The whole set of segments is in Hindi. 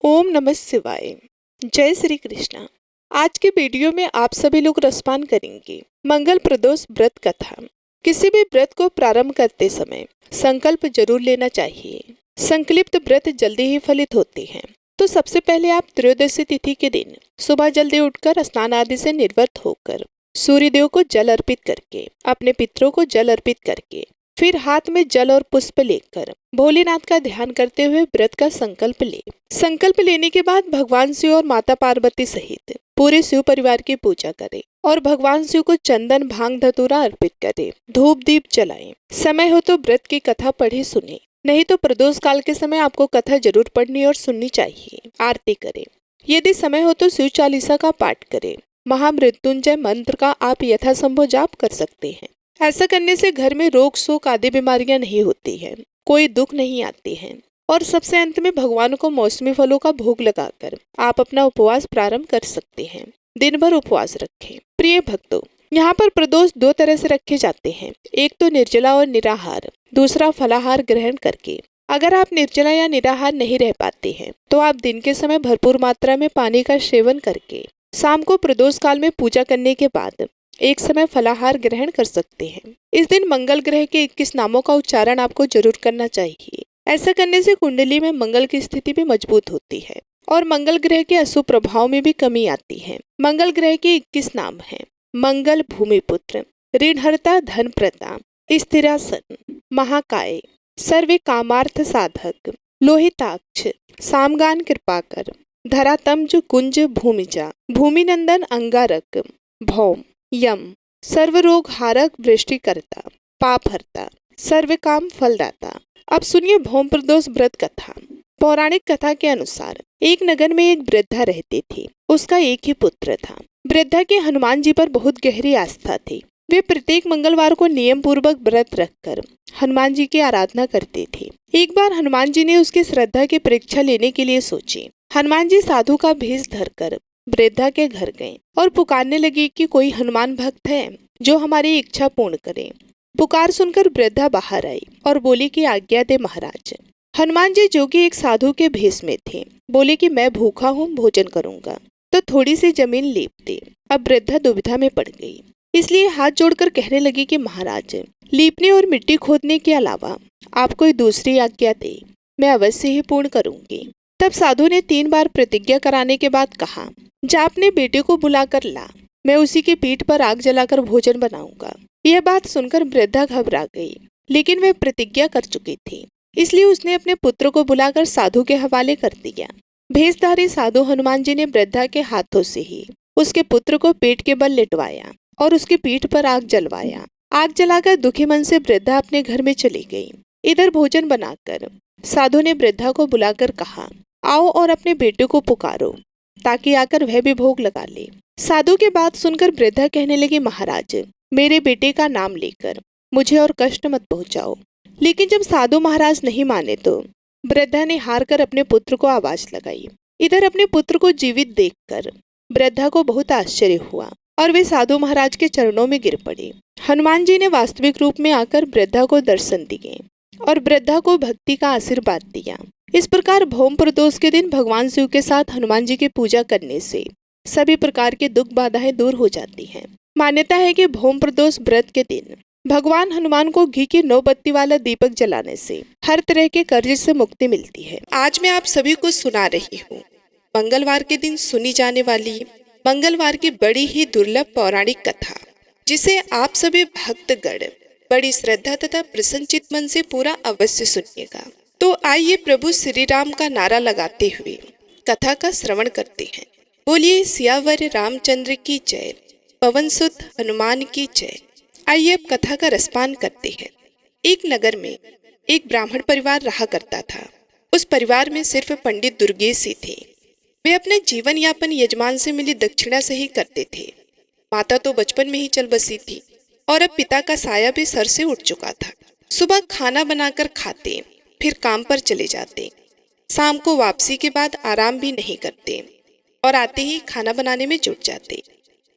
ओम नमः शिवाय। जय श्री कृष्णा। आज के वीडियो में आप सभी लोग रसपान करेंगे मंगल प्रदोष व्रत कथा। किसी भी व्रत को प्रारंभ करते समय संकल्प जरूर लेना चाहिए। संकल्पित व्रत जल्दी ही फलित होते हैं। तो सबसे पहले आप त्रयोदशी तिथि के दिन सुबह जल्दी उठकर स्नान आदि से निर्वृत्त होकर सूर्य देव को जल अर्पित करके, अपने पितरों को जल अर्पित करके, फिर हाथ में जल और पुष्प लेकर भोलेनाथ का ध्यान करते हुए व्रत का संकल्प ले। संकल्प लेने के बाद भगवान शिव और माता पार्वती सहित पूरे शिव परिवार की पूजा करें और भगवान शिव को चंदन भांग धतूरा अर्पित करें। धूप दीप जलाएं। समय हो तो व्रत की कथा पढ़े सुने, नहीं तो प्रदोष काल के समय आपको कथा जरूर पढ़नी और सुननी चाहिए। आरती करें। यदि समय हो तो शिव चालीसा का पाठ करें। महामृत्युंजय मंत्र का आप यथासंभव जाप कर सकते हैं। ऐसा करने से घर में रोग शोक आदि बीमारियां नहीं होती हैं, कोई दुख नहीं आते हैं। और सबसे अंत में भगवान को मौसमी फलों का भोग लगाकर आप अपना उपवास प्रारंभ कर सकते हैं। दिन भर उपवास रखें। प्रिय भक्तों, यहाँ पर प्रदोष दो तरह से रखे जाते हैं। एक तो निर्जला और निराहार, दूसरा फलाहार ग्रहण करके। अगर आप निर्जला या निराहार नहीं रह पाते हैं तो आप दिन के समय भरपूर मात्रा में पानी का सेवन करके शाम को प्रदोष काल में पूजा करने के बाद एक समय फलाहार ग्रहण कर सकते हैं। इस दिन मंगल ग्रह के 21 नामों का उच्चारण आपको जरूर करना चाहिए। ऐसा करने से कुंडली में मंगल की स्थिति भी मजबूत होती है और मंगल ग्रह के अशुभ प्रभाव में भी कमी आती है। मंगल ग्रह के 21 नाम हैं। मंगल भूमिपुत्र, ऋणहर्ता धनप्रदा, स्थिरासन, महाकाय, सर्वे कामार्थ साधक, लोहिताक्ष, सामगान कृपाकर, धरातंज कुंज भूमिजा, भूमिनंदन अंगारक, भौम, यम, सर्वरोग हारक, वृष्टिकर्ता, पाप हरता, सर्व काम फलदाता। अब सुनिए भौम प्रदोष व्रत कथा। पौराणिक कथा के अनुसार एक नगर में एक वृद्धा रहती थी। उसका एक ही पुत्र था। वृद्धा के हनुमान जी पर बहुत गहरी आस्था थी। वे प्रत्येक मंगलवार को नियम पूर्वक व्रत रखकर हनुमान जी की आराधना करते थे। एक बार हनुमान जी ने उसकी श्रद्धा की परीक्षा लेने के लिए सोची। हनुमान जी साधु का भेष धरकर वृद्धा के घर गए और पुकारने लगी कि कोई हनुमान भक्त है जो हमारी इच्छा पूर्ण करे। पुकार सुनकर वृद्धा बाहर आई और बोली कि आज्ञा दे महाराज। हनुमान जी जो कि एक साधु के भेष में थे, बोले कि मैं भूखा हूँ, भोजन करूंगा तो थोड़ी सी जमीन लीप दे। अब वृद्धा दुविधा में पड़ गई, इसलिए हाथ जोड़कर कहने लगी कि महाराज, लीपने और मिट्टी खोदने के अलावा आप कोई दूसरी आज्ञा दे, मैं अवश्य ही पूर्ण करूंगी। तब साधु ने 3 बार प्रतिज्ञा कराने के बाद कहा, जा अपने बेटे को बुलाकर ला, मैं उसी की पीठ पर आग जलाकर भोजन बनाऊंगा। यह बात सुनकर वृद्धा घबरा गई, लेकिन वह प्रतिज्ञा कर चुकी थी, इसलिए उसने अपने पुत्र को बुलाकर साधु के हवाले कर दिया। भेषधारी साधु हनुमान जी ने वृद्धा के हाथों से ही उसके पुत्र को पेट के बल लिटवाया और उसकी पीठ पर आग जलवाया। आग जलाकर दुखी मन से वृद्धा अपने घर में चली गई। इधर भोजन बनाकर साधु ने वृद्धा को बुलाकर कहा, आओ और अपने बेटे को पुकारो ताकि आकर वह भी भोग लगा ले। साधु के बात सुनकर वृद्धा कहने लगी, महाराज, मेरे बेटे का नाम लेकर मुझे और कष्ट मत पहुंचाओ। लेकिन जब साधु महाराज नहीं माने तो वृद्धा ने हार कर अपने पुत्र को आवाज लगाई। इधर अपने पुत्र को जीवित देखकर वृद्धा को बहुत आश्चर्य हुआ और वे साधु महाराज के चरणों में गिर पड़े। हनुमान जी ने वास्तविक रूप में आकर वृद्धा को दर्शन दिए और वृद्धा को भक्ति का आशीर्वाद दिया। इस प्रकार भौम प्रदोष के दिन भगवान शिव के साथ हनुमान जी की पूजा करने से सभी प्रकार के दुख बाधाएं दूर हो जाती हैं। मान्यता है कि भौम प्रदोष व्रत के दिन भगवान हनुमान को घी की 9 बत्ती वाला दीपक जलाने से हर तरह के कर्ज से मुक्ति मिलती है। आज मैं आप सभी को सुना रही हूँ मंगलवार के दिन सुनी जाने वाली मंगलवार की बड़ी ही दुर्लभ पौराणिक कथा, जिसे आप सभी भक्तगण बड़ी श्रद्धा तथा प्रसन्नचित मन से पूरा अवश्य सुनिएगा। तो आइए प्रभु श्री राम का नारा लगाते हुए कथा का श्रवण करते हैं। बोलिए सियावर रामचंद्र की जय, पवन सुत हनुमान की जय। आइए अब कथा का रसपान करते हैं। एक नगर में एक ब्राह्मण परिवार रहा करता था। उस परिवार में सिर्फ पंडित दुर्गेश ही थे। वे अपने जीवन यापन यजमान से मिली दक्षिणा से ही करते थे। माता तो बचपन में ही चल बसी थी और अब पिता का साया भी सर से उठ चुका था। सुबह खाना बनाकर खाते, फिर काम पर चले जाते। शाम को वापसी के बाद आराम भी नहीं करते और आते ही खाना बनाने में जुट जाते।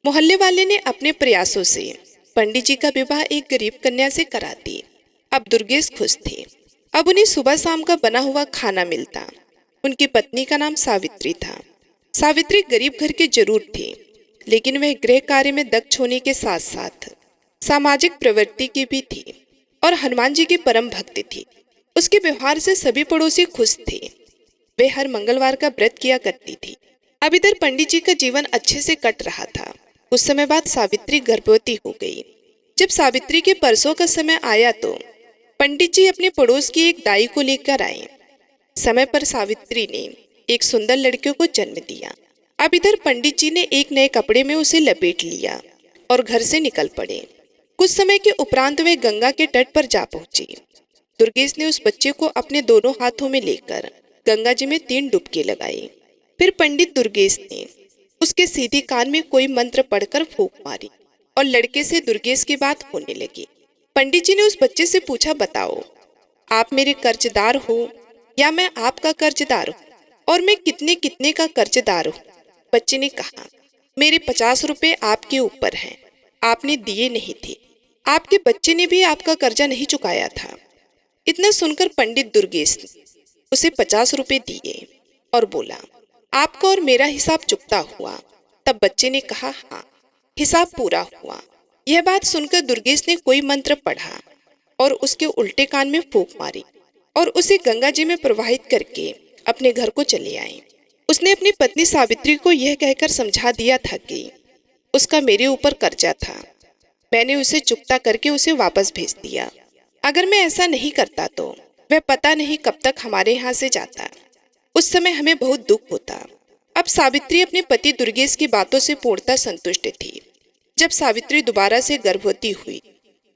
मोहल्ले वाले ने अपने प्रयासों से पंडित जी का विवाह एक गरीब कन्या से करा दी। अब दुर्गेश खुश थे। अब उन्हें सुबह शाम का बना हुआ खाना मिलता उनकी पत्नी का नाम सावित्री था। सावित्री गरीब घर की जरूर थी, लेकिन वह गृह कार्य में दक्ष होने के साथ साथ सामाजिक प्रवृत्ति की भी थी और हनुमान जी की परम भक्त थी। उसके व्यवहार से सभी पड़ोसी खुश थे। वे हर मंगलवार का व्रत किया करती थी। अब इधर पंडित जी का जीवन अच्छे से कट रहा था। कुछ समय बाद सावित्री गर्भवती हो गई। जब सावित्री के परसों का समय आया तो पंडित जी अपने पड़ोस की एक दाई को लेकर आए। समय पर सावित्री ने एक सुंदर लड़के को जन्म दिया। अब इधर पंडित जी ने एक नए कपड़े में उसे लपेट लिया और घर से निकल पड़े। कुछ समय के उपरांत वे गंगा के तट पर जा पहुंची। दुर्गेश ने उस बच्चे को अपने दोनों हाथों में लेकर गंगा जी में 3 डुबकी लगाई। फिर पंडित दुर्गेश ने उसके सीधे कान में कोई मंत्र पढ़कर फूंक मारी और लड़के से दुर्गेश की बात होने लगी। पंडित जी ने उस बच्चे से पूछा, बताओ, आप मेरे कर्जदार हो या मैं आपका कर्जदार हूँ, और मैं कितने कितने का कर्जदार हूँ? बच्चे ने कहा, मेरे 50 रुपए आपके ऊपर हैं, आपने दिए नहीं थे। आपके बच्चे ने भी आपका कर्जा नहीं चुकाया था। इतना सुनकर पंडित दुर्गेश ने उसे 50 रुपए दिए और बोला, आपका और मेरा हिसाब चुकता हुआ। तब बच्चे ने कहा, हाँ, हिसाब पूरा हुआ। यह बात सुनकर दुर्गेश ने कोई मंत्र पढ़ा और उसके उल्टे कान में फूंक मारी और उसे गंगा जी में प्रवाहित करके अपने घर को चले आए। उसने अपनी पत्नी सावित्री को यह कहकर समझा दिया था कि उसका मेरे ऊपर कर्जा था, मैंने उसे चुकता करके उसे वापस भेज दिया। अगर मैं ऐसा नहीं करता तो वह पता नहीं कब तक हमारे यहाँ से जाता। उस समय हमें बहुत दुख होता। अब सावित्री अपने पति दुर्गेश की बातों से पूर्णतः संतुष्ट थी। जब सावित्री दोबारा से गर्भवती हुई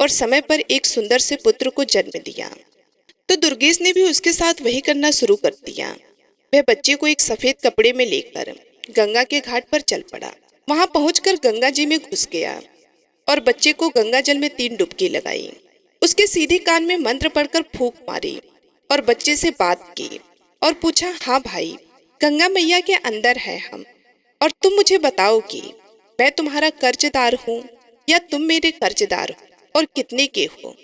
और समय पर एक सुंदर से पुत्र को जन्म दिया तो दुर्गेश ने भी उसके साथ वही करना शुरू कर दिया। वह बच्चे को एक सफेद कपड़े में लेकर गंगा के घाट पर चल पड़ा। वहां पहुंचकर गंगा जी में घुस गया और बच्चे को गंगा जल में 3 डुबकी लगाई। उसके सीधे कान में मंत्र पढ़कर फूंक मारी और बच्चे से बात की और पूछा, हाँ भाई, गंगा मैया के अंदर है हम, और तुम मुझे बताओ कि मैं तुम्हारा कर्जदार हूँ या तुम मेरे कर्जदार हो, और कितने के हो?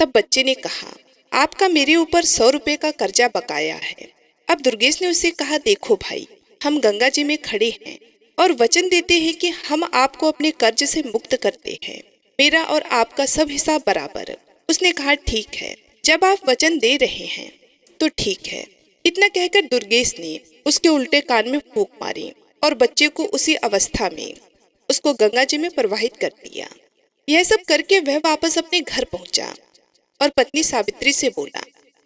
तब बच्चे ने कहा, आपका मेरे ऊपर 100 रुपए का कर्जा बकाया है। अब दुर्गेश ने उससे कहा, देखो भाई, हम गंगा जी में खड़े हैं और वचन देते हैं कि हम आपको अपने कर्ज से मुक्त करते हैं। मेरा और आपका सब हिसाब बराबर। उसने कहा, ठीक है, जब आप वचन दे रहे हैं तो ठीक है। इतना कहकर दुर्गेश ने उसके उल्टे कान में फूंक मारी और बच्चे को उसी अवस्था में उसको गंगा जी में प्रवाहित कर दिया। यह सब करके वह वापस अपने घर पहुंचा और पत्नी सावित्री से बोला,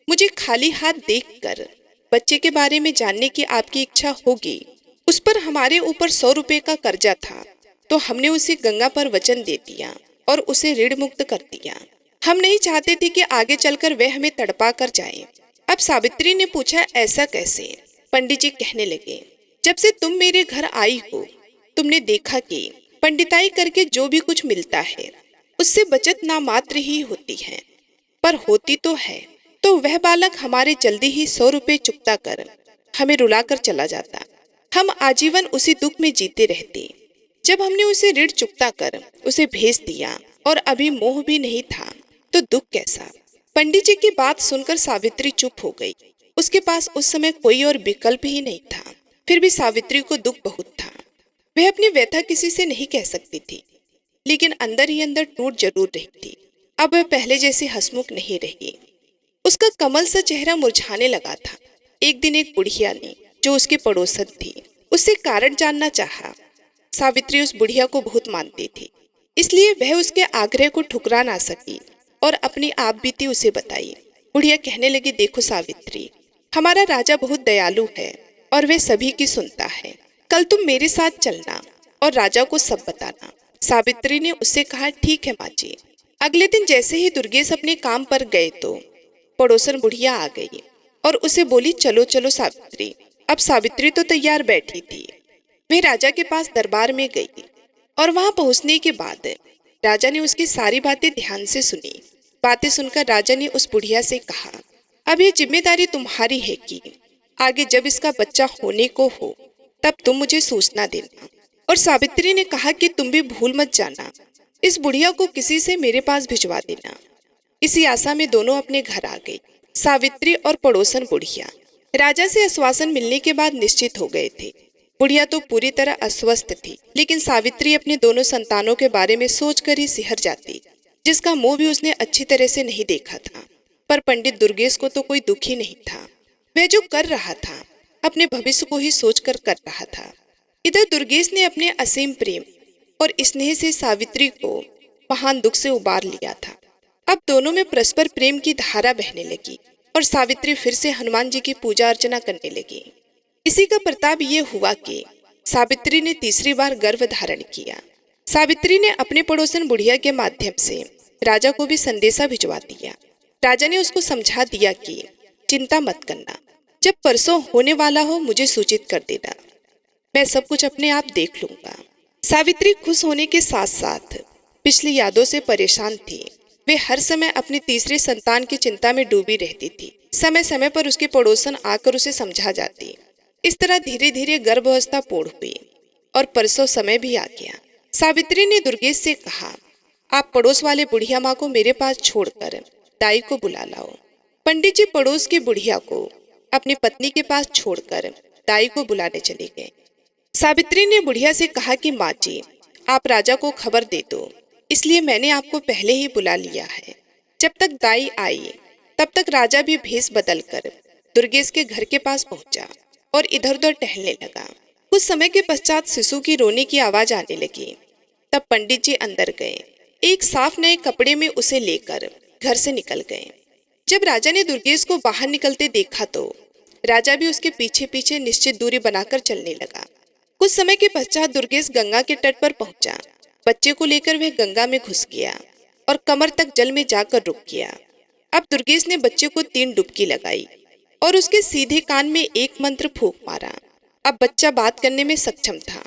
मुझे खाली हाथ देखकर बच्चे के बारे में जानने की आपकी इच्छा होगी। उस पर हमारे ऊपर 100 रुपए का कर्जा था तो हमने उसे गंगा पर वचन दे दिया और उसे ऋण मुक्त कर दिया। हम नहीं चाहते थे कि आगे चलकर वह हमें तड़पा कर जाए। अब सावित्री ने पूछा, ऐसा कैसे? पंडित जी कहने लगे, जब से तुम मेरे घर आई हो तुमने देखा कि पंडिताई करके जो भी कुछ मिलता है उससे बचत नामात्र ही होती है, पर होती तो है। तो वह बालक हमारे जल्दी ही 100 रुपए चुकता कर हमें रुलाकर चला जाता। हम आजीवन उसी दुख में जीते रहते। जब हमने उसे ऋण चुकता कर उसे भेज दिया और अभी मोह भी नहीं था तो दुख कैसा? पंडित जी की बात सुनकर सावित्री चुप हो गई। उसके पास उस समय कोई और विकल्प ही नहीं था। फिर भी सावित्री को दुख बहुत था। वह अपनी व्यथा किसी से नहीं कह सकती थी, लेकिन अंदर ही अंदर टूट जरूर रही थी। अब वह पहले जैसी हंसमुख नहीं रही। उसका कमल सा चेहरा मुरझाने लगा था। एक दिन एक बुढ़िया ने, जो उसकी पड़ोसन थी, उससे कारण जानना चाहा। सावित्री उस बुढ़िया को बहुत मानती थी, इसलिए वह उसके आग्रह को ठुकरा ना सकी और अपनी आप बीती उसे बताई। बुढ़िया कहने लगी, देखो सावित्री, हमारा राजा बहुत दयालु है और वह सभी की सुनता है। कल तुम मेरे साथ चलना और राजा को सब बताना। सावित्री ने उससे कहा, ठीक है माँ जी। अगले दिन जैसे ही दुर्गेश अपने काम पर गए तो पड़ोसन बुढ़िया आ गई और उसे बोली, चलो चलो सावित्री। अब सावित्री तो तैयार बैठी थी। वह राजा के पास दरबार में गई और वहां पहुंचने के बाद राजा ने उसकी सारी बातें ध्यान से सुनी। बातें सुनकर राजा ने उस बुढ़िया से कहा, अब ये जिम्मेदारी तुम्हारी है कि आगे जब इसका बच्चा होने को हो तब तुम मुझे सूचना देना। और सावित्री ने कहा कि तुम भी भूल मत जाना, इस बुढ़िया को किसी से मेरे पास भिजवा देना। इसी आशा में दोनों अपने घर आ गई, सावित्री और पड़ोसन बुढ़िया। राजा से आश्वासन मिलने के बाद निश्चित हो गए थे। बुढ़िया तो पूरी तरह अस्वस्थ थी, लेकिन सावित्री अपने दोनों संतानों के बारे में सोचकर ही सिहर जाती, जिसका मुंह भी उसने अच्छी तरह से नहीं देखा था। पर पंडित दुर्गेश को तो कोई दुख ही नहीं था। वह जो कर रहा था अपने भविष्य को ही सोचकर कर रहा था। इधर दुर्गेश ने अपने असीम प्रेम और स्नेह से सावित्री को महान दुख से उबार लिया था। अब दोनों में परस्पर प्रेम की धारा बहने लगी और सावित्री फिर से हनुमान जी की पूजा अर्चना करने लगी। इसी का प्रताप ये हुआ कि सावित्री ने तीसरी बार गर्भ धारण किया। सावित्री ने अपने पड़ोसन बुढ़िया के माध्यम से राजा को भी संदेशा भिजवा दिया। राजा ने उसको समझा दिया कि चिंता मत करना, जब परसों होने वाला हो मुझे सूचित कर देना, मैं सब कुछ अपने आप देख लूंगा। सावित्री खुश होने के साथ साथ पिछली यादों से परेशान थी। वे हर समय अपनी तीसरी संतान की चिंता में डूबी रहती थी। समय समय पर उसके पड़ोसन आकर उसे समझा जाती। इस तरह धीरे धीरे गर्भावस्था पूर्ण हुई और परसों समय भी आ गया। सावित्री ने दुर्गेश से कहा, आप पड़ोस वाले बुढ़िया माँ को मेरे पास छोड़कर दाई को बुला लाओ। पंडित जी पड़ोस की बुढ़िया को अपनी पत्नी के पास छोड़कर दाई को बुलाने चले गए। सावित्री ने बुढ़िया से कहा कि माँ जी, आप राजा को खबर दे दो, इसलिए मैंने आपको पहले ही बुला लिया है। जब तक दाई आई तब तक राजा भी भेष बदलकर दुर्गेश के घर के पास पहुंचा और इधर उधर टहलने लगा। कुछ समय के पश्चात शिशु की रोने की आवाज आने लगी। तब पंडित जी अंदर गए, एक साफ नए कपड़े में उसे लेकर घर से निकल गए। जब राजा ने दुर्गेश को बाहर निकलते देखा तो राजा भी उसके पीछे पीछे निश्चित दूरी बनाकर चलने लगा। कुछ समय के पश्चात दुर्गेश गंगा के तट पर पहुंचा। बच्चे को लेकर वह गंगा में घुस गया और कमर तक जल में जाकर रुक गया। अब दुर्गेश ने बच्चे को 3 डुबकी लगाई और उसके सीधे कान में एक मंत्र फूंक मारा। अब बच्चा बात करने में सक्षम था।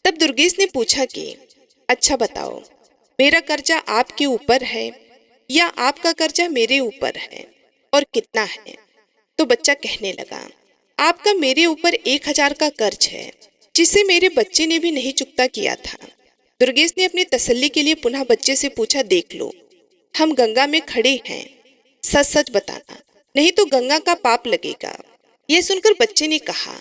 तब दुर्गेश ने पूछा कि अच्छा बताओ, मेरा कर्जा आपके ऊपर है या आपका कर्जा मेरे ऊपर है और कितना है? तो बच्चा कहने लगा, आपका मेरे ऊपर 1000 का कर्ज है, जिसे मेरे बच्चे ने भी नहीं चुकता किया था। दुर्गेश ने अपनी तसल्ली के लिए पुनः बच्चे से पूछा, देख लो, हम गंगा में खड़े हैं, सच सच बताना, नहीं तो गंगा का पाप लगेगा। यह सुनकर बच्चे ने कहा,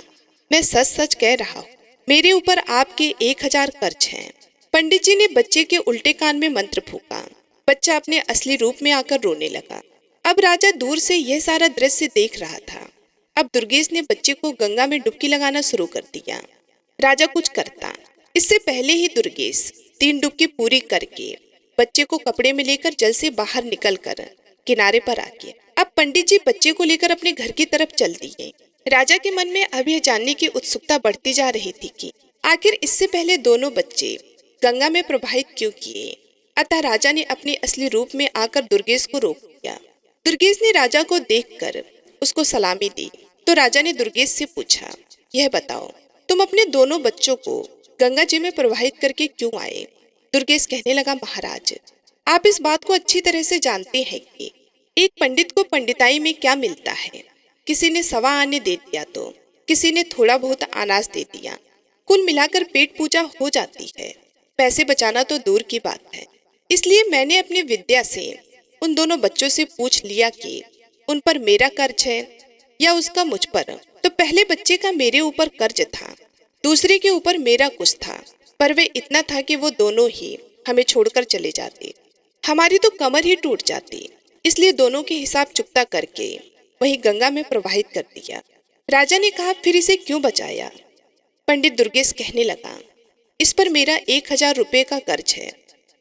मैं सच सच कह रहा हूँ, मेरे ऊपर आपके 1000 कर्ज हैं। पंडित जी ने बच्चे के उल्टे कान में मंत्र फूका। बच्चा अपने असली रूप में आकर रोने लगा। अब राजा दूर से यह सारा दृश्य देख रहा था। अब दुर्गेश ने बच्चे को गंगा में डुबकी लगाना शुरू कर दिया। राजा कुछ करता इससे पहले ही दुर्गेश 3 डुबकी पूरी करके बच्चे को कपड़े में लेकर जल से बाहर निकलकर किनारे पर आ गया। अब पंडित जी बच्चे को लेकर अपने घर की तरफ चल दिए। राजा के मन में अब यह जानने की उत्सुकता बढ़ती जा रही थी कि आखिर इससे पहले दोनों बच्चे गंगा में प्रवाहित क्यों किए। अतः राजा ने अपने असली रूप में आकर दुर्गेश को रोक दिया। दुर्गेश ने राजा को देखकर उसको सलामी दी तो राजा ने दुर्गेश से पूछा, यह बताओ, तुम अपने दोनों बच्चों को गंगा जी में प्रवाहित करके क्यों आए? दुर्गेश कहने लगा, महाराज, आप इस बात को अच्छी तरह से जानते हैं कि एक पंडित को पंडिताई में क्या मिलता है। किसी ने 1.25 आने दे दिया तो किसी ने थोड़ा बहुत अनाज दे दिया, कुल मिलाकर पेट पूजा हो जाती है। पैसे बचाना तो दूर की बात है। इसलिए मैंने अपनी विद्या से उन दोनों बच्चों से पूछ लिया कि उन पर मेरा कर्ज है या उसका मुझ पर। तो पहले बच्चे का मेरे ऊपर कर्ज था, दूसरे के ऊपर मेरा कुछ था, पर वे इतना था कि वो दोनों ही हमें छोड़कर चले जाते, हमारी तो कमर ही टूट जाती। इसलिए दोनों के हिसाब चुकता करके वहीं गंगा में प्रवाहित कर दिया। राजा ने कहा, फिर इसे क्यों बचाया? पंडित दुर्गेश कहने लगा, इस पर मेरा 1000 रुपये का कर्ज है।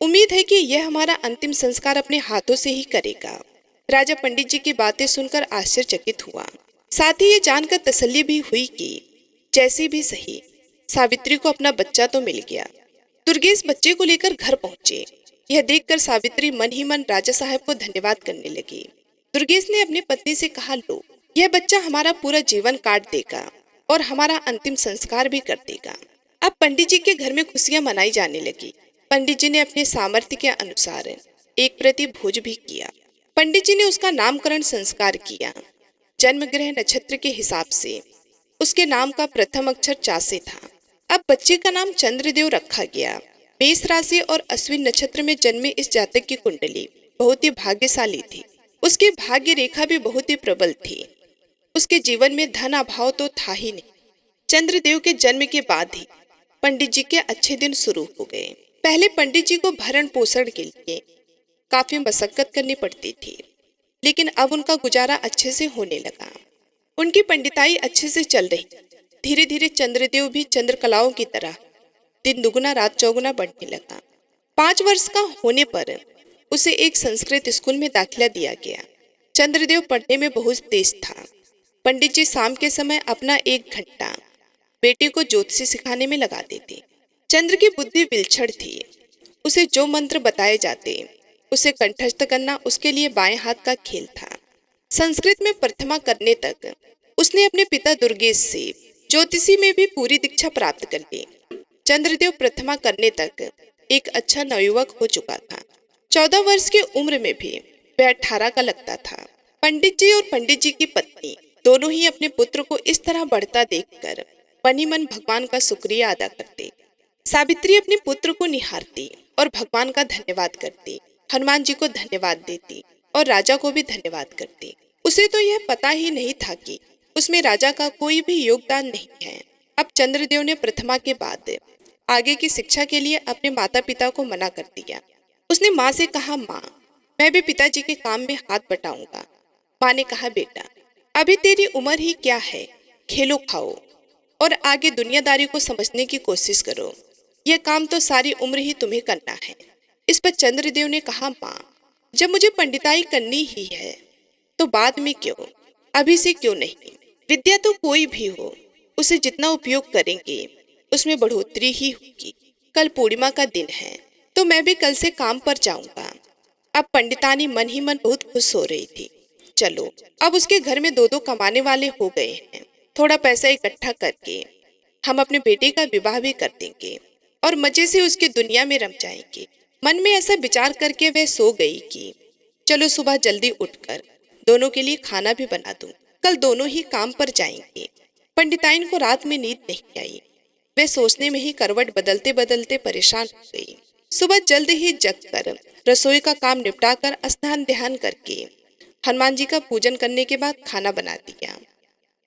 उम्मीद है कि यह हमारा अंतिम संस्कार अपने हाथों से ही करेगा। राजा पंडित जी की बातें सुनकर आश्चर्यचकित हुआ। साथ ही ये जानकर तसल्ली भी हुई कि जैसी भी सही, सावित्री को अपना बच्चा तो मिल गया। दुर्गेश बच्चे को लेकर घर पहुंचे। यह देखकर सावित्री मन ही मन राजा साहब को धन्यवाद करने लगी। दुर्गेश ने अपनी पत्नी से कहा, लो, यह बच्चा हमारा पूरा जीवन काट देगा और हमारा अंतिम संस्कार भी कर देगा। अब पंडित जी के घर में खुशियां मनाई जाने लगी। पंडित जी ने अपने सामर्थ्य के अनुसार एक प्रति भोज भी किया। पंडित जी ने उसका नामकरण संस्कार किया। जन्म ग्रह नक्षत्र के हिसाब से उसके नाम का प्रथम अक्षर चा से था। अब बच्चे का नाम चंद्रदेव रखा गया। मेष राशि और अश्विन नक्षत्र में जन्मे इस जातक की कुंडली बहुत ही भाग्यशाली थी। उसकी भाग्य रेखा भी बहुत ही प्रबल थी। उसके जीवन में धन अभाव तो था ही नहीं। चंद्रदेव के जन्म के बाद ही पंडित जी के अच्छे दिन शुरू हो गए। पहले पंडित जी को भरण पोषण के लिए काफी मशक्कत करनी पड़ती थी, लेकिन अब उनका गुजारा अच्छे से होने लगा। उनकी पंडिताई अच्छे से चल रही। धीरे धीरे चंद्रदेव भी चंद्रकलाओं की तरह दिन दुगुना रात चौगुना बढ़ने लगा। 5 वर्ष का होने पर उसे एक संस्कृत स्कूल में दाखिला दिया गया। चंद्रदेव पढ़ने में बहुत तेज था। पंडित जी शाम के समय अपना 1 घंटा बेटे को ज्योतिषी सिखाने में लगा देते। चंद्र की बुद्धि विलक्षण थी। उसे जो मंत्र बताए जाते उसे कंठस्थ करना उसके लिए बाएं हाथ का खेल था। संस्कृत में प्रथमा करने तक उसने अपने पिता दुर्गेश से ज्योतिषी में भी पूरी दीक्षा प्राप्त कर ली। चंद्रदेव प्रथमा करने तक एक अच्छा नवयुवक हो चुका था। 14 वर्ष की उम्र में भी वह 18 का लगता था। पंडित जी और पंडित जी की पत्नी दोनों ही अपने पुत्र को इस तरह बढ़ता देखकर मन ही मन भगवान का शुक्रिया अदा करते। सावित्री अपने पुत्र को निहारती और भगवान का धन्यवाद करती, हनुमान जी को धन्यवाद देती और राजा को भी धन्यवाद करती। उसे तो यह पता ही नहीं था कि उसमें राजा का कोई भी योगदान नहीं है। अब चंद्रदेव ने प्रथमा के बाद आगे की शिक्षा के लिए अपने माता पिता को मना कर दिया। उसने माँ से कहा, माँ मैं भी पिताजी के काम में हाथ बटाऊंगा। माँ ने कहा, बेटा अभी तेरी उम्र ही क्या है, खेलो खाओ और आगे दुनियादारी को समझने की कोशिश करो। यह काम तो सारी उम्र ही तुम्हें करना है। इस पर चंद्रदेव ने कहा, माँ जब मुझे पंडिताई करनी ही है तो बाद में क्यों, अभी से क्यों नहीं। विद्या तो कोई भी हो, उसे जितना उपयोग करेंगे उसमें बढ़ोतरी ही होगी। कल पूर्णिमा का दिन है तो मैं भी कल से काम पर जाऊंगा। अब पंडितानी मन ही मन बहुत खुश हो रही थी। चलो अब उसके घर में 2-2 कमाने वाले हो गए हैं। थोड़ा पैसा इकट्ठा करके हम अपने बेटे का विवाह भी कर देंगे और मजे से उसकी दुनिया में रम जाएंगे। मन में ऐसा विचार करके वह सो गई कि चलो सुबह जल्दी उठकर दोनों के लिए खाना भी बना दूं, कल दोनों ही काम पर जाएंगे। पंडिताइन को रात में नींद नहीं आई। वह सोचने में ही करवट बदलते बदलते परेशान हो गई। सुबह जल्द ही जगकर रसोई का काम निपटाकर स्नान ध्यान करके हनुमान जी का पूजन करने के बाद खाना बना दिया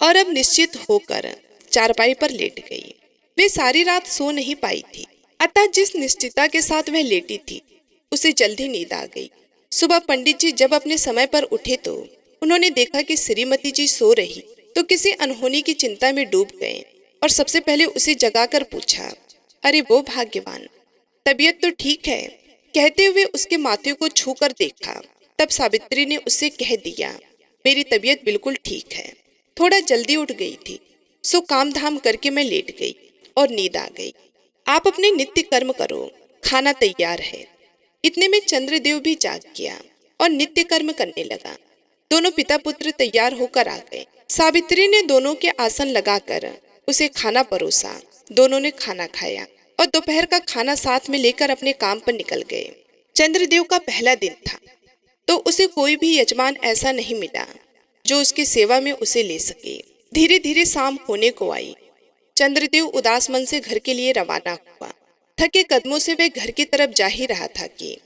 और अब निश्चित होकर चारपाई पर लेट गई। वे सारी रात सो नहीं पाई थी, अतः जिस निश्चितता के साथ वह लेटी थी उसे जल्दी नींद आ गई। सुबह पंडित जी जब अपने समय पर उठे तो उन्होंने देखा कि श्रीमती जी सो रही तो किसी अनहोनी की चिंता में डूब गए और सबसे पहले उसे जगाकर पूछा, अरे वो भाग्यवान, तबीयत तो ठीक है। कहते हुए उसके माथे को छू कर देखा। तब सावित्री ने उससे कह दिया, मेरी तबीयत बिल्कुल ठीक है, थोड़ा जल्दी उठ गई थी सो काम धाम करके मैं लेट गई और नींद आ गई। आप अपने नित्य कर्म करो, खाना तैयार है। इतने में चंद्रदेव भी जाग गया और नित्य कर्म करने लगा। दोनों पिता पुत्र तैयार होकर आ गए। सावित्री ने दोनों के आसन लगाकर उसे खाना परोसा। दोनों ने खाना खाया और दोपहर का खाना साथ में लेकर अपने काम पर निकल गए। चंद्रदेव का पहला दिन था तो उसे कोई भी यजमान ऐसा नहीं मिला जो उसकी सेवा में उसे ले सके। धीरे धीरे शाम होने को आई। चंद्रदेव उदास मन से घर के लिए रवाना हुआ। थके कदमों से वह घर की तरफ जा ही रहा था कि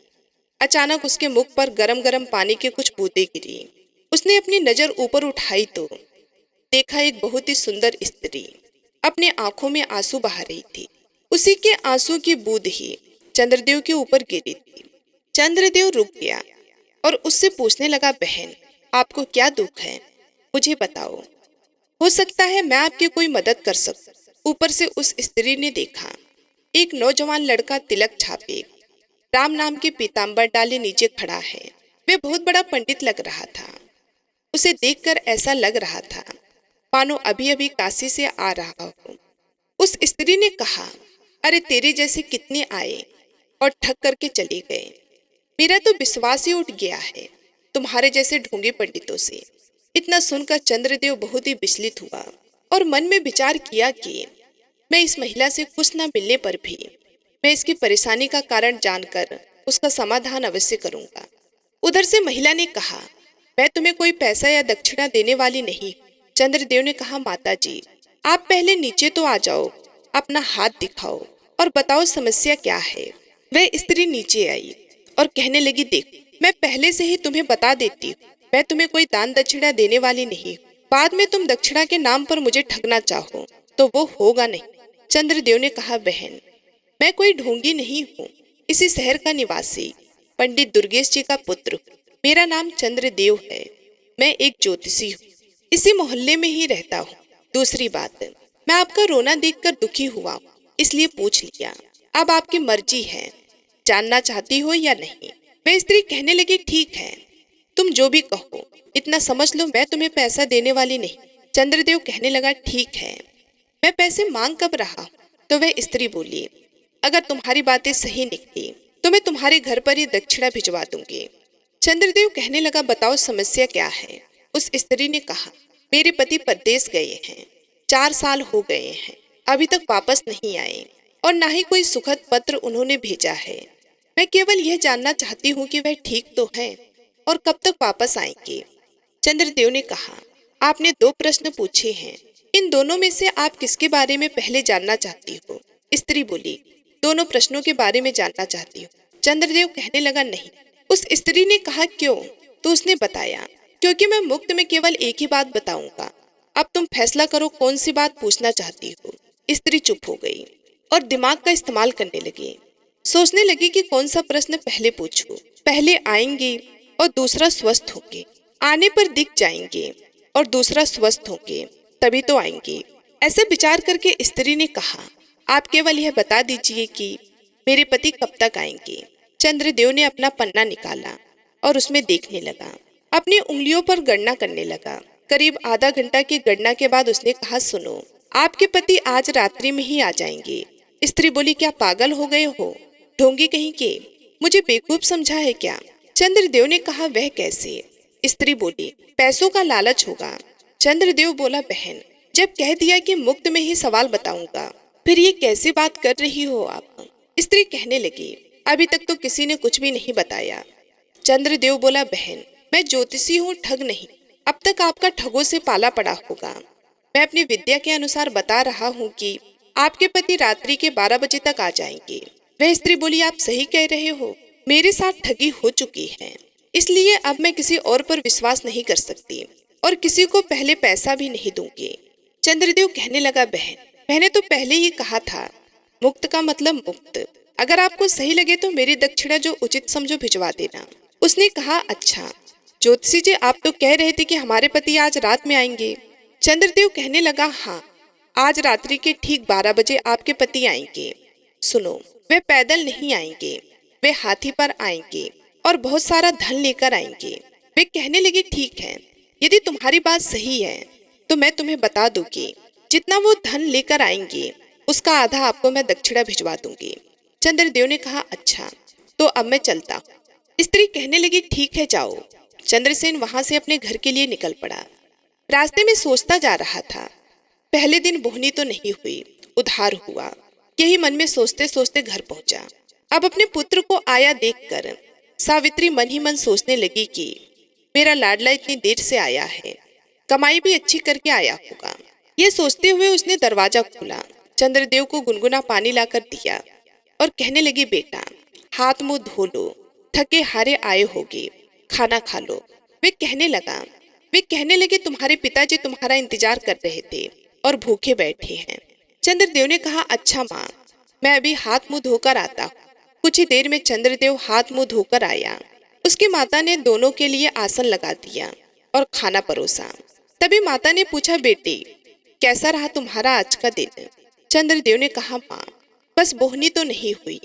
अचानक उसके मुख पर गरम गरम पानी की कुछ बूंदें गिरी। उसने अपनी नजर ऊपर उठाई तो देखा एक बहुत ही सुंदर स्त्री अपने आंखों में आंसू बहा रही थी। उसी के आंसू की बूंद ही चंद्रदेव के ऊपर गिरी थी। चंद्रदेव रुक गया और उससे पूछने लगा, बहन आपको क्या दुख है, मुझे बताओ, हो सकता है मैं आपकी कोई मदद कर सकूं। ऊपर से उस स्त्री ने देखा एक नौजवान लड़का तिलक छापे राम नाम के पीताम्बर डाले नीचे खड़ा है। वह बहुत बड़ा पंडित लग रहा था। उसे देखकर ऐसा लग रहा था मानो अभी अभी काशी से आ रहा हो। उस स्त्री ने कहा, अरे तेरे जैसे कितने आए और ठग करके चले गए। मेरा तो विश्वास ही उठ गया है तुम्हारे जैसे ढोंगे पंडितों से। इतना सुनकर चंद्रदेव बहुत ही विचलित हुआ और मन में विचार किया कि मैं इस महिला से कुछ न मिलने पर भी मैं इसकी परेशानी का कारण जानकर उसका समाधान अवश्य करूंगा। उधर से महिला ने कहा, मैं तुम्हें कोई पैसा या दक्षिणा देने वाली नहीं। चंद्रदेव ने कहा, माता जी आप पहले नीचे तो आ जाओ, अपना हाथ दिखाओ और बताओ समस्या क्या है। वह स्त्री नीचे आई और कहने लगी, देख मैं पहले से ही तुम्हें बता देती हूँ, मैं तुम्हें कोई दान दक्षिणा देने वाली नहीं। बाद में तुम दक्षिणा के नाम पर मुझे ठगना चाहो तो वो होगा नहीं। चंद्रदेव ने कहा, बहन, मैं कोई ढोंगी नहीं हूँ, इसी शहर का निवासी पंडित दुर्गेश जी का पुत्र हूँ। मेरा नाम चंद्रदेव है। मैं एक ज्योतिषी हूँ, इसी मोहल्ले में ही रहता हूँ। दूसरी बात, मैं आपका रोना देखकर दुखी हुआ हूँ, इसलिए पूछ लिया। अब आपकी मर्जी है, जानना चाहती हो या नहीं। वह स्त्री कहने लगी, ठीक है, तुम जो भी कहो, इतना समझ लो मैं तुम्हें पैसा देने वाली नहीं। चंद्रदेव कहने लगा, ठीक है, मैं पैसे मांग कब रहा हूँ। तो वह स्त्री बोली, अगर तुम्हारी बातें सही निकली तो मैं तुम्हारे घर पर ही दक्षिणा भिजवा दूंगी। चंद्रदेव कहने लगा, बताओ समस्या क्या है। उस स्त्री ने कहा, मेरे पति परदेश गए हैं, 4 साल हो गए हैं, अभी तक वापस नहीं आए और ना ही कोई सुखद पत्र उन्होंने भेजा है। मैं केवल यह जानना चाहती हूँ कि वह ठीक तो है और कब तक वापस आएंगे। चंद्रदेव ने कहा, आपने 2 प्रश्न पूछे हैं, इन दोनों में से आप किसके बारे में पहले जानना चाहती हो। स्त्री बोली, दोनों प्रश्नों के बारे में जानना चाहती हूँ। चंद्रदेव कहने लगा, नहीं। उस स्त्री ने कहा, क्यों। तो उसने बताया, क्योंकि मैं मुक्त में केवल एक ही बात बताऊंगा। अब तुम फैसला करो कौन सी बात पूछना चाहती हो। स्त्री चुप हो गई और दिमाग का इस्तेमाल करने लगी। सोचने लगी कि कौन सा प्रश्न पहले पूछूं। पहले आएंगे और दूसरा स्वस्थ होंगे, आने पर दिख जाएंगे और दूसरा स्वस्थ होंगे, तभी तो आएंगे। ऐसे विचार करके स्त्री ने कहा, आप केवल यह बता दीजिए कि मेरे पति कब तक आएंगे। चंद्रदेव ने अपना पन्ना निकाला और उसमें देखने लगा, अपनी उंगलियों पर गणना करने लगा। करीब आधा घंटा की गणना के बाद उसने कहा, सुनो, आपके पति आज रात्रि में ही आ जाएंगे। स्त्री बोली, क्या पागल हो गए हो, ढोंगी कहीं के, मुझे बेवकूफ समझा है क्या। चंद्रदेव ने कहा, वह कैसे। स्त्री बोली, पैसों का लालच होगा। चंद्रदेव बोला, बहन, जब कह दिया कि मुक्त में ही सवाल बताऊंगा, फिर ये कैसी बात कर रही हो आप। स्त्री कहने लगी, अभी तक तो किसी ने कुछ भी नहीं बताया। चंद्रदेव बोला, बहन, मैं ज्योतिषी हूँ, ठग नहीं। अब तक आपका ठगों से पाला पड़ा होगा। मैं अपनी विद्या के अनुसार बता रहा हूँ कि आपके पति रात्रि के 12 बजे तक आ जाएंगे। वह स्त्री बोली, आप सही कह रहे हो, मेरे साथ ठगी हो चुकी है, इसलिए अब मैं किसी और पर विश्वास नहीं कर सकती और किसी को पहले पैसा भी नहीं दूंगी। चंद्रदेव कहने लगा, बहन, मैंने तो पहले ही कहा था, मुक्त का मतलब मुक्त। अगर आपको सही लगे तो मेरी दक्षिणा जो उचित समझो भिजवा देना। उसने कहा, अच्छा ज्योतिषी जी, आप तो कह रहे थे कि हमारे पति आज रात में आएंगे। चंद्रदेव कहने लगा, हाँ, आज रात्रि के ठीक 12 बजे आपके पति आएंगे। सुनो, वे पैदल नहीं आएंगे, वे हाथी पर आएंगे और बहुत सारा धन लेकर आएंगे। वे कहने लगे, ठीक है, यदि तुम्हारी बात सही है तो मैं तुम्हें बता दूंगी, जितना वो धन लेकर आएंगे उसका आधा आपको मैं दक्षिणा भिजवा दूंगी। चंद्रदेव ने कहा, अच्छा, तो अब मैं चलता हूँ। स्त्री कहने लगी, ठीक है, जाओ। चंद्रसेन वहां से अपने घर के लिए निकल पड़ा। रास्ते में सोचता जा रहा था, पहले दिन बोहनी तो नहीं हुई, उधार हुआ। यही मन में सोचते सोचते घर पहुंचा। अब अपने पुत्र को आया देखकर सावित्री मन ही मन सोचने लगी कि मेरा लाडला इतनी देर से आया है, कमाई भी अच्छी करके आया होगा। ये सोचते हुए उसने दरवाजा खोला, चंद्रदेव को गुनगुना पानी लाकर दिया और कहने लगी, बेटा, हाथ मुंह धो लो, थके हारे आए होगे, खाना खा लो। वे कहने लगे, तुम्हारे पिताजी तुम्हारा इंतजार कर रहे थे और भूखे बैठे हैं। चंद्रदेव ने कहा, अच्छा माँ, मैं अभी हाथ मुंह धोकर आता हूँ। कुछ ही देर में चंद्रदेव हाथ मुंह धोकर आया। उसकी माता ने दोनों के लिए आसन लगा दिया और खाना परोसा। तभी माता ने पूछा, बेटी, कैसा रहा तुम्हारा आज का दिन। चंद्रदेव ने कहा, माँ, बस बोहनी तो नहीं हुई,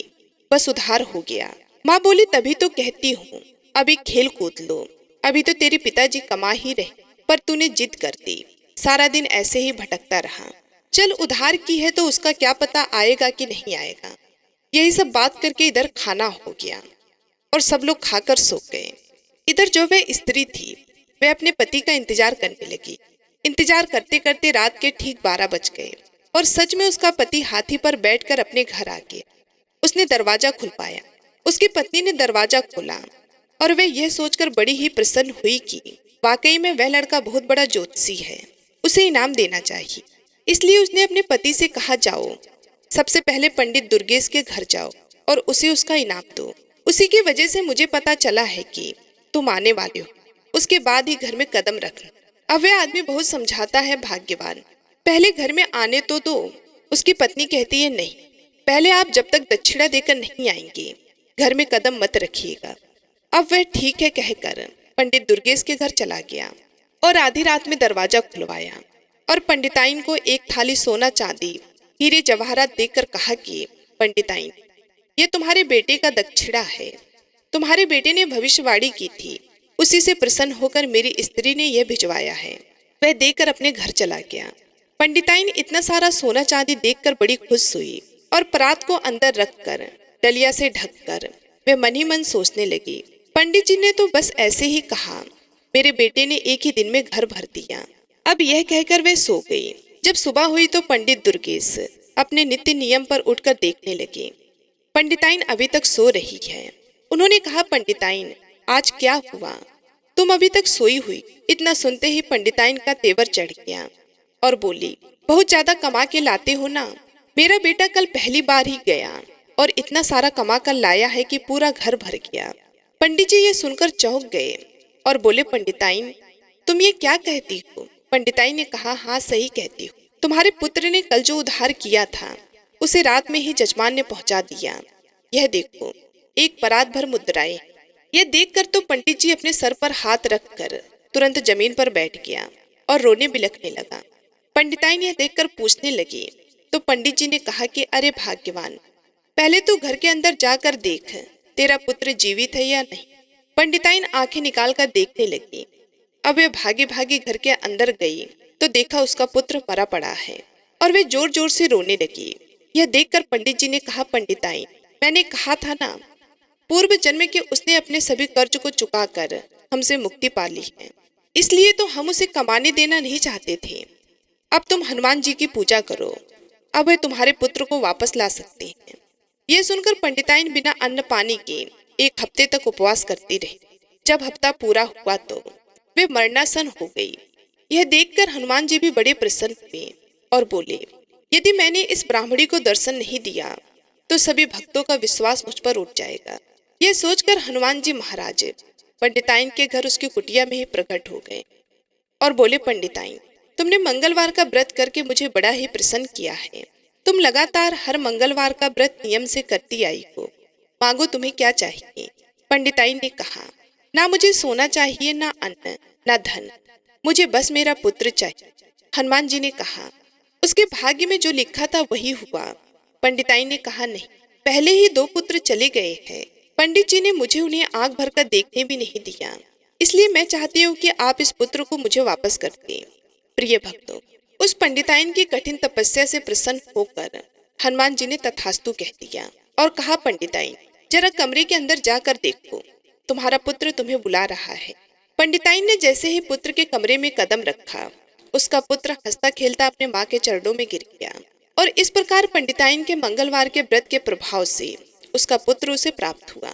बस उधार हो गया। माँ बोली, तभी तो कहती हूँ, अभी खेल कूद लो, अभी तो तेरे पिताजी कमा ही रहे, पर तूने जिद कर दी, सारा दिन ऐसे ही भटकता रहा। चल, उधार की है तो उसका क्या पता आएगा कि नहीं आएगा। यही सब बात करके इधर खाना हो गया और सब लोग खाकर सो गए। इधर जो वह स्त्री थी, वह अपने पति का इंतजार करने लगी। इंतजार करते करते रात के ठीक 12 बज गए और सच में उसका पति हाथी पर बैठकर अपने घर आ गया। उसने दरवाजा खुलवाया। उसकी पत्नी ने दरवाजा खोला और वह यह सोचकर बड़ी ही प्रसन्न हुई कि वाकई में वह लड़का बहुत बड़ा ज्योतिषी है, उसे इनाम देना चाहिए। इसलिए उसने अपने पति से कहा, जाओ, सबसे पहले पंडित दुर्गेश के घर जाओ और उसे उसका इनाम दो। उसी की वजह से मुझे पता चला है कि तुम आने वाले हो, उसके बाद ही घर में कदम रखना। अब वह आदमी बहुत समझाता है, भाग्यवान, पहले घर में आने तो दो। उसकी पत्नी कहती है, नहीं, पहले आप जब तक दक्षिणा देकर नहीं आएंगे घर में कदम मत रखिएगा। अब वह ठीक है कहकर पंडित दुर्गेश के घर चला गया और आधी रात में दरवाजा खुलवाया और पंडिताइन को एक थाली सोना चांदी हीरे जवाहरात देकर कहा कि पंडिताइन, ये तुम्हारे बेटे का दक्षिणा है। तुम्हारे बेटे ने भविष्यवाणी की थी, उसी से प्रसन्न होकर मेरी स्त्री ने यह भिजवाया है। वह देकर अपने घर चला गया। पंडिताइन इतना सारा सोना चांदी देखकर बड़ी खुश हुई और परात को अंदर रखकर डलिया से ढककर वे मन ही मन सोचने लगी, पंडित जी ने तो बस ऐसे ही कहा, मेरे बेटे ने एक ही दिन में घर भर दिया। अब यह कहकर वे सो गई। जब सुबह हुई तो पंडित दुर्गेश अपने नित्य नियम पर उठकर देखने लगे। पंडिताइन अभी तक सो रही है। उन्होंने कहा, पंडिताइन, आज क्या हुआ? तुम अभी तक सोई हुई। इतना सुनते ही पंडिताइन का तेवर चढ़ गया और बोली, बहुत ज्यादा कमा के लाते हो ना? मेरा बेटा कल पहली बार ही गया और इतना सारा कमा कर लाया है कि पूरा घर भर गया। पंडित जी ये सुनकर चौंक गए और बोले, पंडिताइन, तुम ये क्या कहती हो? पंडिताइन ने कहा, हाँ सही कहती हो। तुम्हारे पुत्र ने कल जो उधार किया था उसे रात में ही जजमान ने पहुंचा दिया। यह देखो, एक परात भर मुद्राएं। यह देखकर तो पंडित जी अपने सर पर हाथ रखकर तुरंत जमीन पर बैठ गया और रोने बिलखने लगा। पंडिताइन यह देखकर पूछने लगी तो पंडित जी ने कहा कि अरे भाग्यवान, पहले तू घर के अंदर जाकर देख, तेरा पुत्र जीवित है या नहीं। पंडिताइन आंखें निकालकर देखने लगी। अब वे भागी भागी घर के अंदर गई तो देखा उसका पुत्र मरा पड़ा है और वे जोर जोर से रोने लगी। यह देखकर पंडित जी ने कहा, पंडिताइन, मैंने कहा था ना, पूर्व जन्म के उसने अपने सभी कर्ज को चुकाकर हमसे मुक्ति पा ली है, इसलिए तो हम उसे कमाने देना नहीं चाहते थे। अब तुम हनुमान जी की पूजा करो, अब वे तुम्हारे पुत्र को वापस ला सकते हैं। यह सुनकर पंडिताइन बिना अन्न पानी के 1 हफ्ते तक उपवास करती रही। जब हफ्ता पूरा हुआ तो वे मरणासन हो गई। यह देखकर हनुमान जी भी बड़े प्रसन्न हुए और बोले, यदि मैंने इस ब्राह्मणी को दर्शन नहीं दिया तो सभी भक्तों का विश्वास मुझ पर उठ जाएगा। यह सोचकर हनुमान जी महाराज पंडिताइन के घर उसकी कुटिया में ही प्रकट हो गए और बोले, पंडिताइन, तुमने मंगलवार का व्रत करके मुझे बड़ा ही प्रसन्न किया है। तुम लगातार हर मंगलवार का व्रत नियम से करती आई हो। मांगो, तुम्हें क्या चाहिए? पंडिताइन ने कहा, ना मुझे सोना चाहिए, ना अन्न, ना धन, मुझे बस मेरा पुत्र चाहिए। हनुमान जी ने कहा, उसके भाग्य में जो लिखा था वही हुआ। पंडिताइन ने कहा, नहीं, पहले ही 2 पुत्र चले गए हैं। पंडित जी ने मुझे उन्हें आंख भरकर देखने भी नहीं दिया, इसलिए मैं चाहती हूँ कि आप इस पुत्र को मुझे वापस कर दें। प्रिय भक्तों, उस पंडिताइन की कठिन तपस्या से प्रसन्न होकर हनुमान जी ने तथास्तु कह दिया और कहा, पंडिताइन, जरा कमरे के अंदर जाकर देखो, तुम्हारा पुत्र तुम्हें बुला रहा है। पंडिताइन ने जैसे ही पुत्र के कमरे में कदम रखा, उसका पुत्र हंसता खेलता अपने माँ के चरणों में गिर गया और इस प्रकार पंडिताइन के मंगलवार के व्रत के प्रभाव से उसका पुत्र उसे प्राप्त हुआ।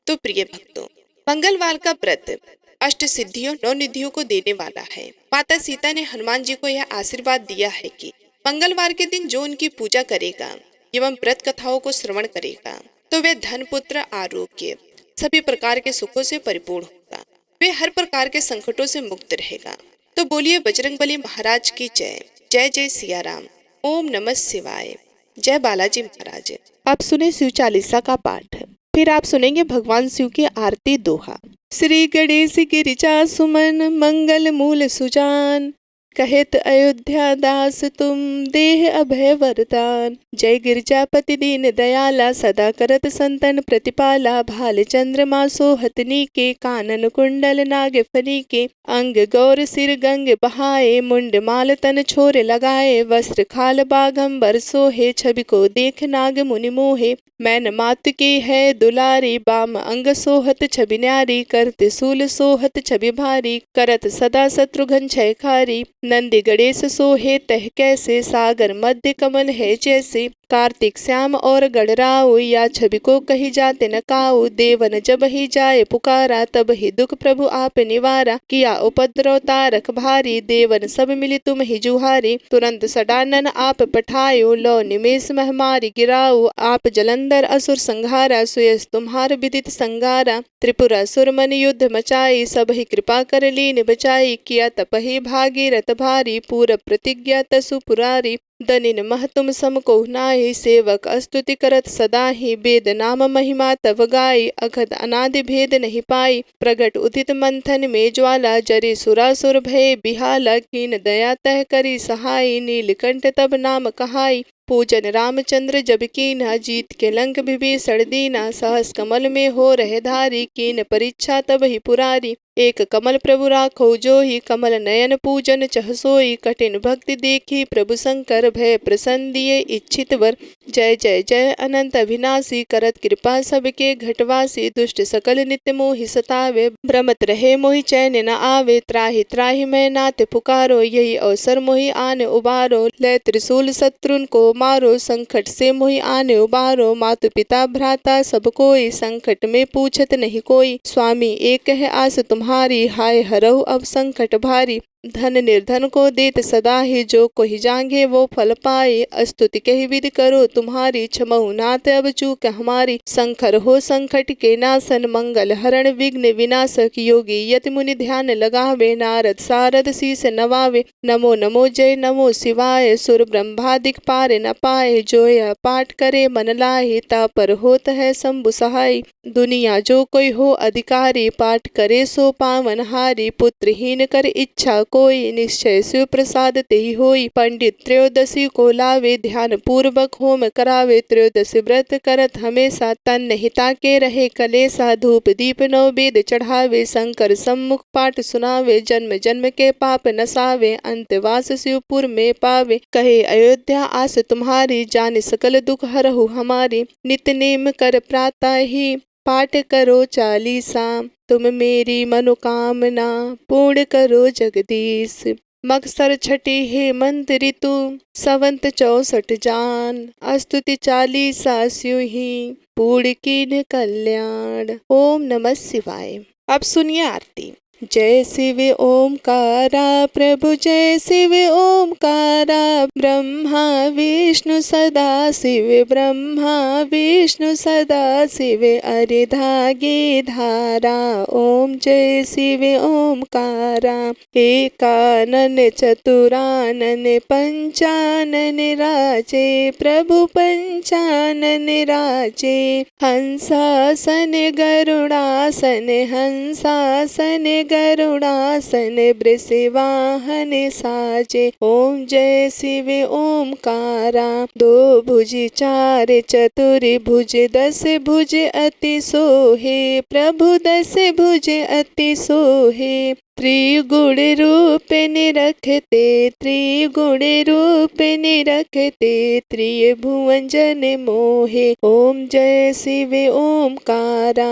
तो प्रिय भक्तों, मंगलवार का व्रत अष्ट सिद्धियों 9 निधियों को देने वाला है। माता सीता ने हनुमान जी को यह आशीर्वाद दिया है कि मंगलवार के दिन जो उनकी पूजा करेगा एवं व्रत कथाओं को श्रवण करेगा तो वह धन, पुत्र, आरोग्य, सभी प्रकार के सुखों से परिपूर्ण होगा। वे हर प्रकार के संकटों से मुक्त रहेगा। तो बोलिए बजरंगबली महाराज की जय। जय जय सिया राम। ओम नमः शिवाय। जय बालाजी महाराज। आप सुने शिव चालीसा का पाठ, फिर आप सुनेंगे भगवान शिव की आरती दोहा। श्री गणेश गिरिजा सुमन मंगल मूल सुजान, कहित अयोध्या दास तुम देह अभय वरदान। जय गिरजापति दीन दयाला, सदा करत संतन प्रतिपाला। भाल चंद्रमा सोहतनी के, कानन कुंडल नाग फनी के। अंग गौर सिर गंग बहाए, मुंड माल तन छोर लगाए। वस्त्र खाल बागंबर सोहे, छवि को देख नाग मुनि मोहे। मैन मात के है दुलारी, बाम अंग सोहत छवि न्यारी। करत सूल सोहत छवि भारी, करत सदा शत्रुघ्न छयखारी। नंदी गणेश सोहे तह कैसे, सागर मध्य कमल है जैसे। कार्तिक श्याम और गढ़राऊ, या छवि को कही जाते न काऊ। देवन जब ही जाए पुकारा, तब ही दुख प्रभु आप निवारा। किया उपद्रव तारक भारी, देवन सब मिली तुम ही जुहारी। तुरंत सडानन आप पठायो, लो निमेष महमारी गिराओ। आप जलंधर असुर संहारा, सुयस तुम्हार विदित संगारा। त्रिपुरासुर मन युद्ध मचाई, सब ही कृपा कर लीन बचाई। किया तप ही भागीरथ भारी, पूरब प्रतिज्ञा तसु पुरारी। दनिन मह तुम सम को नाहि, सेवक स्तुति करत सदा ही। वेद नाम महिमा तव गाई, अघत अनादि भेद नहीं पाई। प्रगट उदित मंथन में ज्वाला, जरे सुरासुर भय बिहाला। कीन दया तह करी सहाई, नीलकंठ तब नाम कहाई। पूजन रामचंद्र जब कीन्हा, जीत के लंक विभीषण दीना। सहस कमल में हो रहे धारी, कीन परीक्षा तब ही पुरारी। एक कमल प्रभु राखो जोही, कमल नयन पूजन चह सोई। कठिन भक्ति देखी प्रभु शंकर, भय प्रसन्न दिए इच्छित वर। जय जय जय अनंत अविनाशी, करत कृपा सबके घटवासी। दुष्ट सकल नित्य मोहि सतावे, भ्रमत रहे मोहि चैन न आवे। त्राहि त्राहि मैं नाथ पुकारो, यही अवसर मोहि आन उबारो। लय त्रिशूल शत्रुन को मारो, संकट से मोहि आन उबारो। मातु पिता भ्राता सब कोई, संकट में पूछत नहीं कोई। स्वामी एक है आस तुम्हारी, हाय हरहु अब संकट भारी। धन निर्धन को देत सदा ही, जो कोई जांघे वो फल पाए। स्तुति कही विधि करो तुम्हारी, क्षमहु नाथ अब चूक हमारी। शंकर हो संकट के नाशन, मंगल हरण विघ्न विनाशक। योगी यति मुनि ध्यान लगावे, नारद सारद शीस नवावे। नमो नमो जय नमो शिवाय, सुर ब्रह्मादिक पार न पाए। जो यह पाठ करे मन लाहि, ता पर होत है शंभु सहाय। दुनिया जो कोई हो अधिकारी, पाठ करे सो पावन हारी। पुत्रहीन कर इच्छा कोई, निश्चय शिव प्रसाद तेहि होई। पंडित त्रयोदशी को लावे, ध्यान पूर्वक होम करावे। त्रयोदशी व्रत करत हमेशा, तन हिता के रहे कलेसा। धूप दीप नौ वेद चढ़ावे, शंकर सम्मुख पाठ सुनावे। जन्म जन्म के पाप नसावे, अंतवास शिवपुर में पावे। कहे अयोध्या आस तुम्हारी, जान सकल दुख हरहु हमारी। नित्य नेम कर प्रातः ही, पाठ करो चालीसा। तुम मेरी मनोकामना, पूर्ण करो जगदीश। मगसर छठी हेमंत ऋतु, संवत 64 जान। स्तुति चालीसा स्यु ही, पूर्ण कीन कल्याण। ओम नमः शिवाय। अब सुनिए आरती। जय शिव ओमकारा, प्रभु जय शिव ओमकारा। ब्रह्मा विष्णु सदा शिव, ब्रह्मा विष्णु सदा शिव। अरे धागे धारा, ओम जय शिव ओमकारा। एकानन चतुरानन पंचानन राजे, प्रभु पंचानन राजे। हंसासन गरुड़ासन, हंसासन गरुड़ासन। वृषवाहन साजे, ओम जय शिव ओमकारा। दो भुज चार चतुर भुज, 10 भुज अति सोहे। प्रभु 10 भुज अति सोहे। त्रिगुण रूप निरखते, त्रिगुण रूप निरखते। त्रिभुवन जन मोहे, ओम जय शिव ओमकारा।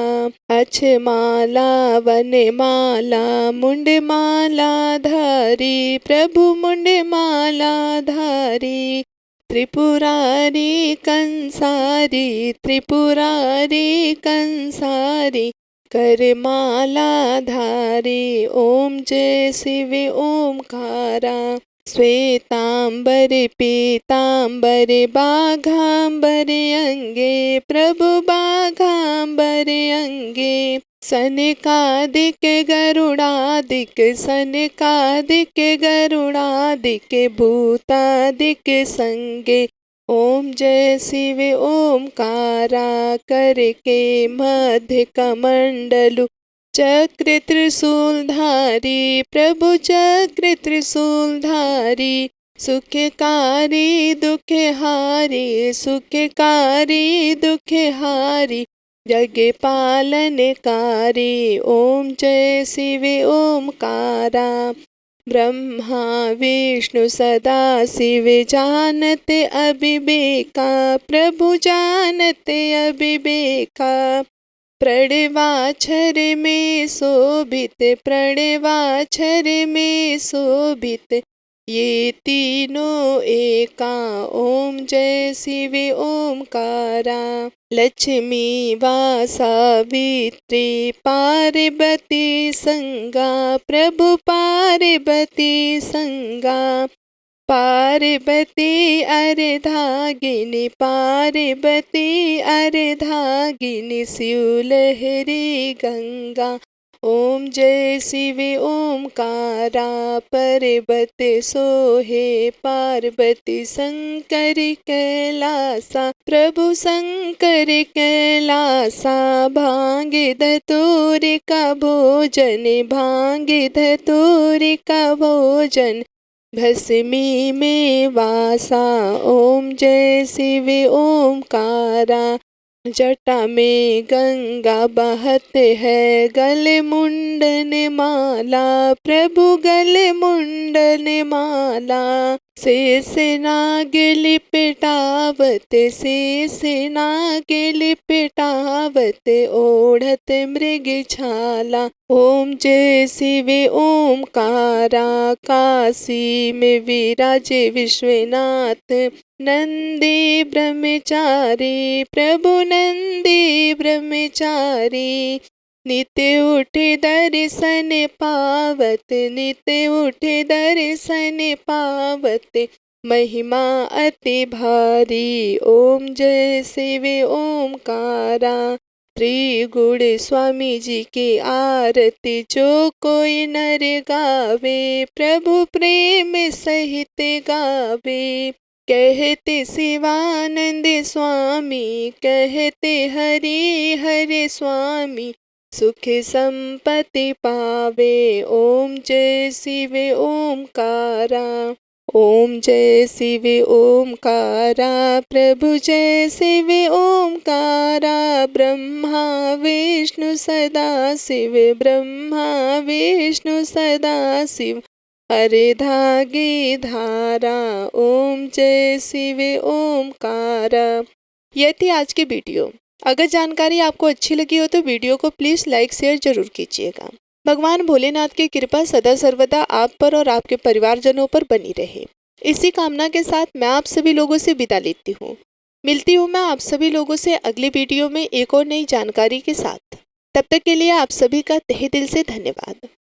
अक्षमाला वनमाला, मुंडमाला धारी। प्रभु मुंडमाला धारी। त्रिपुरारी कंसारी, त्रिपुरारी कंसारी। करमाला धारी, ओम जय शिव ओमकारा। श्वेतांबर पीतांबर, बाघांबर अंगे। प्रभु बाघांबर अंगे। सनकादिक गरुड़ादिक, सनकादिक गरुड़ादिक। भूतादिक संगे, ओम जय शिव ओमकारा। करके मध्य कमंडलु, चक्र त्रिशूलधारी। प्रभु चक्र त्रिशूलधारी। सुखकारी दुखहारी, सुखकारी दुखहारी। जग पालनकारी, ओम जय शिव ओमकारा। ब्रह्मा विष्णु सदा शिव, जानते अविवेका। प्रभु जानते अविवेका। प्रणवाक्षर में शोभित, प्रणवाक्षर में शोभित। ये तीनों एका ओम जय शिव ओमकारा। लक्ष्मी वा सावित्री पार्वती संगा प्रभु पार्वती संगा। पार्वती अर्धांगिनी पार्वती अर्धांगिनी शिवलहरी गंगा। ओम जय शिव ओमकारा। पर्वत सोहे पार्वती शंकर कैलासा प्रभु शंकर कैलासा। भांग धतूर का भोजन भांग धतूर का भोजन भस्मी में वासा। ओम जय शिव ओमकारा। जटा में गंगा बहत है गले मुंडन माला प्रभु गले मुंडन माला। शेष नाग लिपटावत शेष नाग लिपटावत ओढ़त मृग छाला। ओम जय शिव ओमकारा। काशी में विराजे विश्वनाथ नंदी ब्रह्मचारी प्रभु नंदी ब्रह्मचारी। नित्य उठे दर्शन पावत नित्य उठे दर्शन पावत महिमा अति भारी। ओम जय शिव ओमकारा। त्रिगुण स्वामी जी की आरती जो कोई नर गावे प्रभु प्रेम सहित गावे। कहते शिवानंद स्वामी कहते हरि हरि स्वामी सुख संपत्ति पावे। ओम जय शिव ओमकारा। ओम जय शिव ओमकारा। प्रभु जय शिव ओमकारा। ब्रह्मा विष्णु सदा शिव ब्रह्मा विष्णु सदा शिव अर्धांगी धारा। ओम जय शिव ओमकारा। यह थी आज की वीडियो। अगर जानकारी आपको अच्छी लगी हो तो वीडियो को प्लीज़ लाइक शेयर जरूर कीजिएगा। भगवान भोलेनाथ की कृपा सदा सर्वदा आप पर और आपके परिवारजनों पर बनी रहे, इसी कामना के साथ मैं आप सभी लोगों से विदा लेती हूँ। मिलती हूँ मैं आप सभी लोगों से अगली वीडियो में एक और नई जानकारी के साथ। तब तक के लिए आप सभी का तहे दिल से धन्यवाद।